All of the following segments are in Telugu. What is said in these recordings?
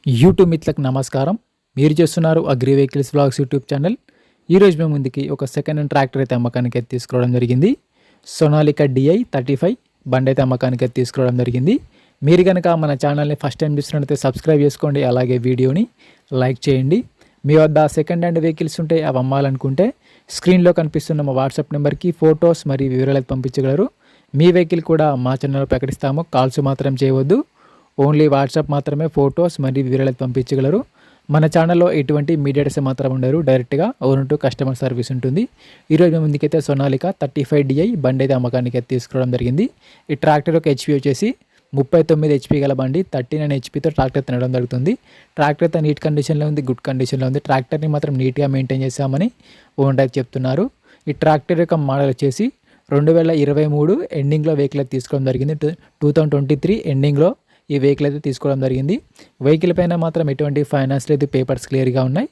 యూట్యూబ్ మిత్రులకు నమస్కారం. మీరు చేస్తున్నారు agri vehicles vlogs YouTube channel. ఈరోజు మేము ముందుకి ఒక సెకండ్ హ్యాండ్ ట్రాక్టర్ అయితే అమ్మకానికి అయితే తీసుకోవడం జరిగింది. సోనాలికా DI 35 బండి అయితే అమ్మకానికి అయితే తీసుకోవడం జరిగింది. మీరు కనుక మన ఛానల్ని ఫస్ట్ టైం చూస్తున్నట్లయితే సబ్స్క్రైబ్ చేసుకోండి, అలాగే వీడియోని లైక్ చేయండి. మీ వద్ద సెకండ్ హ్యాండ్ వెహికల్స్ ఉంటే అవి అమ్మాలనుకుంటే స్క్రీన్లో కనిపిస్తున్న మా వాట్సాప్ నెంబర్కి ఫొటోస్ మరియు వివరాలు పంపించగలరు. మీ వెహికల్ కూడా మా ఛానల్లో ప్రకటిస్తాము. కాల్స్ మాత్రం చేయవద్దు, ఓన్లీ వాట్సాప్ మాత్రమే ఫొటోస్ మరియు వివరాలు పంపించగలరు. మన ఛానల్లో ఎటువంటి మీడియాస్ మాత్రం ఉండరు, డైరెక్ట్గా ఓన్ టు కస్టమర్ సర్వీస్ ఉంటుంది. ఈరోజు మేము ముందుకైతే సోనాలికా 35 DI బండి అయితే అమ్మకానికి అయితే తీసుకోవడం జరిగింది. ఈ ట్రాక్టర్ యొక్క HP వచ్చేసి 39 HP గల బండి, 39 HPతో ట్రాక్టర్ తినడం జరుగుతుంది. ట్రాక్టర్ అయితే నీట్ కండిషన్లో ఉంది, గుడ్ కండిషన్లో ఉంది. ట్రాక్టర్ని మాత్రం నీట్గా మెయింటైన్ చేశామని ఓనర్ అయితే చెప్తున్నారు. ఈ ట్రాక్టర్ యొక్క మోడల్ వచ్చేసి 2023 ఎండింగ్లో వెహికల్ అయితే తీసుకోవడం జరిగింది. 2023 ఎండింగ్లో ఈ వెహికల్ అయితే తీసుకోవడం జరిగింది. వెహికల్ పైన మాత్రం ఎటువంటి ఫైనాన్స్ లేదు, పేపర్స్ క్లియర్గా ఉన్నాయి.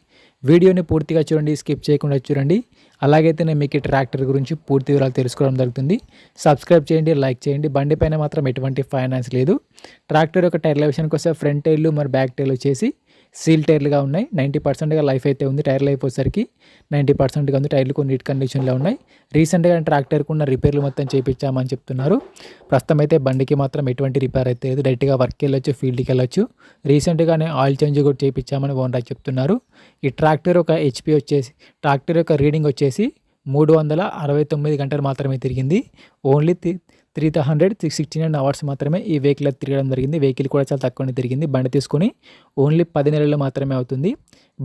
వీడియోని పూర్తిగా చూడండి, స్కిప్ చేయకుండా చూడండి. అలాగైతే నేను మీకు ట్రాక్టర్ గురించి పూర్తి వివరాలు తెలుసుకోవడం జరుగుతుంది. సబ్స్క్రైబ్ చేయండి, లైక్ చేయండి. బండి పైన మాత్రం ఎటువంటి ఫైనాన్స్ లేదు. ట్రాక్టర్ యొక్క టైర్ల విషయానికి వస్తే ఫ్రంట్ టైర్లు మరి బ్యాక్ టైర్లు వచ్చేసి సీల్ టైర్లుగా ఉన్నాయి. 90%గా లైఫ్ అయితే ఉంది. టైర్ లైఫ్ వచ్చేసరికి 90%గా ఉంది. టైర్లు కొన్ని నీట్ కండిషన్లో ఉన్నాయి. రీసెంట్గా ట్రాక్టర్కి ఉన్న రిపేర్లు మొత్తం చేయించామని చెప్తున్నారు. ప్రస్తుతం అయితే బండికి మాత్రం ఎటువంటి రిపేర్ అయితే లేదు. డైరెక్ట్గా వర్క్కి వెళ్ళొచ్చు, ఫీల్డ్కి వెళ్ళొచ్చు. రీసెంట్గానే ఆయిల్ చేంజ్ కూడా చేయించామని ఓనర్ చెప్తున్నారు. ఈ ట్రాక్టర్ యొక్క HP వచ్చేసి ట్రాక్టర్ యొక్క రీడింగ్ వచ్చేసి 369 గంటలు మాత్రమే తిరిగింది. ఓన్లీ 369 అవర్స్ మాత్రమే ఈ వెహికల్ తిరగడం జరిగింది. వెహికల్ కూడా చాలా తక్కువనే తిరిగింది. బండి తీసుకొని ఓన్లీ 10 నెలలు మాత్రమే అవుతుంది.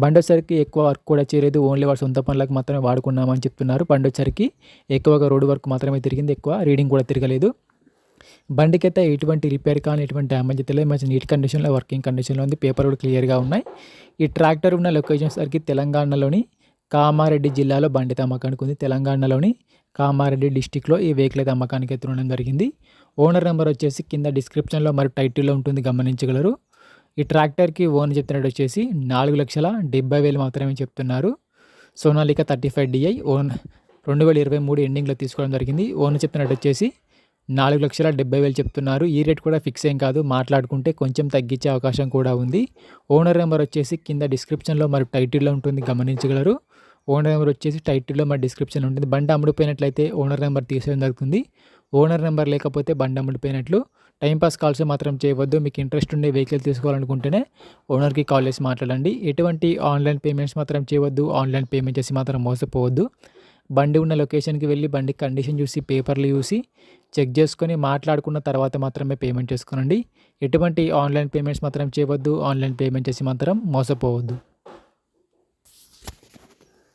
బండి వచ్చరికి ఎక్కువ వర్క్ కూడా చేయలేదు, ఓన్లీ వాడు సొంత పనులకు మాత్రమే వాడుకున్నామని చెప్తున్నారు. బండి వచ్చరికి ఎక్కువగా రోడ్డు వర్క్ మాత్రమే తిరిగింది, ఎక్కువ రీడింగ్ కూడా తిరగలేదు. బండికి అయితే ఎటువంటి రిపేర్ కానీ ఎటువంటి డ్యామేజ్ అయితే లేదు. మంచి నీట్ కండిషన్లో, వర్కింగ్ కండిషన్లో ఉంది. పేపర్ కూడా క్లియర్గా ఉన్నాయి. ఈ ట్రాక్టర్ ఉన్న లొకేషన్ సరికి తెలంగాణలోని కామారెడ్డి జిల్లాలో బండి అమ్మకానికి ఉంది. తెలంగాణలోని కామారెడ్డి డిస్టిక్లో ఈ వెహికల్ అయితే అమ్మకానికి అయితే ఉండడం జరిగింది. ఓనర్ నెంబర్ వచ్చేసి కింద డిస్క్రిప్షన్లో మరియు టైటిల్లో ఉంటుంది, గమనించగలరు. ఈ ట్రాక్టర్కి ఓనర్ చెప్తున్నట్టు వచ్చేసి 4,70,000 మాత్రమే చెప్తున్నారు. సోనాలికా 35 DI 2023 ఎండింగ్లో తీసుకోవడం జరిగింది. ఓనర్ చెప్తున్నట్టు వచ్చేసి 4,70,000 చెప్తున్నారు. ఈ రేట్ కూడా ఫిక్స్ ఏం కాదు, మాట్లాడుకుంటే కొంచెం తగ్గించే అవకాశం కూడా ఉంది. ఓనర్ నెంబర్ వచ్చేసి కింద డిస్క్రిప్షన్లో మరియు టైటిల్లో ఉంటుంది, గమనించగలరు. ఓనర్ నెంబర్ వచ్చేసి టైటిల్లో మరి డిస్క్రిప్షన్ ఉంటుంది. బండి అమ్ముడిపోయినట్లయితే ఓనర్ నెంబర్ తీసేయడం జరుగుతుంది. ఓనర్ నెంబర్ లేకపోతే బండి అమ్ముడిపోయినట్లు. టైంపాస్ కాల్స్ మాత్రం చేయవద్దు. మీకు ఇంట్రెస్ట్ ఉండే వెహికల్ తీసుకోవాలనుకుంటేనే ఓనర్కి కాల్ చేసి మాట్లాడండి. ఎటువంటి ఆన్లైన్ పేమెంట్స్ మాత్రం చేయవద్దు. ఆన్లైన్ పేమెంట్ చేసి మాత్రం మోసపోవద్దు. బండి ఉన్న లొకేషన్కి వెళ్ళి బండి కండిషన్ చూసి, పేపర్లు చూసి చెక్ చేసుకొని మాట్లాడుకున్న తర్వాత మాత్రమే పేమెంట్ చేసుకోనండి. ఎటువంటి ఆన్లైన్ పేమెంట్స్ మాత్రం చేయవద్దు. ఆన్లైన్ పేమెంట్ చేసి మాత్రం మోసపోవద్దు.